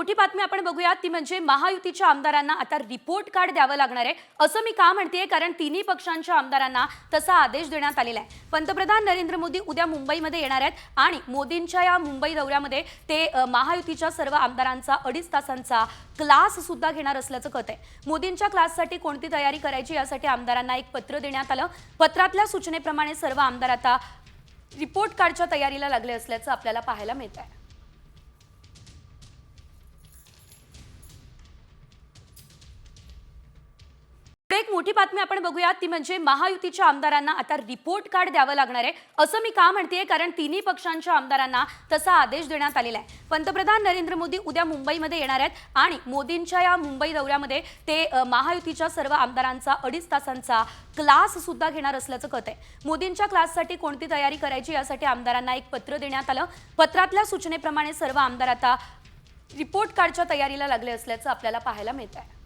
मोठी बातमी आपण बघूया ती म्हणजे महायुतीच्या आमदारांना आता रिपोर्ट कार्ड द्यावं लागणार आहे। असं मी का म्हणतेय कारण तिन्ही पक्षांच्या आमदारांना तसा आदेश देण्यात आलेला आहे। पंतप्रधान नरेंद्र मोदी उद्या मुंबईमध्ये येणार आहेत आणि मोदींच्या या मुंबई दौऱ्यामध्ये ते महायुतीच्या सर्व आमदारांचा 2.5 तासांचा क्लास सुद्धा घेणार असल्याचं कळतंय। मोदींच्या क्लाससाठी कोणती तयारी करायची यासाठी आमदारांना एक पत्र देण्यात आलं। पत्रातल्या सूचनेप्रमाणे सर्व आमदार आता रिपोर्ट कार्डच्या तयारीला लागले असल्याचं आपल्याला पाहायला मिळतंय। एक मोठी बातमी आपण बघूया ती म्हणजे महायुतीच्या आमदारांना आता रिपोर्ट कार्ड द्यावं लागणार आहे। असं मी का म्हणतेय कारण तिन्ही पक्षांच्या आमदारांना तसा आदेश देण्यात आलेला आहे। पंतप्रधान नरेंद्र मोदी उद्या मुंबईमध्ये येणार आहेत आणि मोदींच्या या मुंबई दौऱ्यामध्ये ते महायुतीच्या सर्व आमदारांचा 2.5 तासांचा क्लास सुद्धा घेणार असल्याचं कळतंय। मोदींच्या क्लाससाठी कोणती तयारी करायची यासाठी आमदारांना एक पत्र देण्यात आलं। पत्रातल्या सूचनेप्रमाणे सर्व आमदार आता रिपोर्ट कार्डच्या तयारीला लागले असल्याचं आपल्याला पाहायला मिळतंय।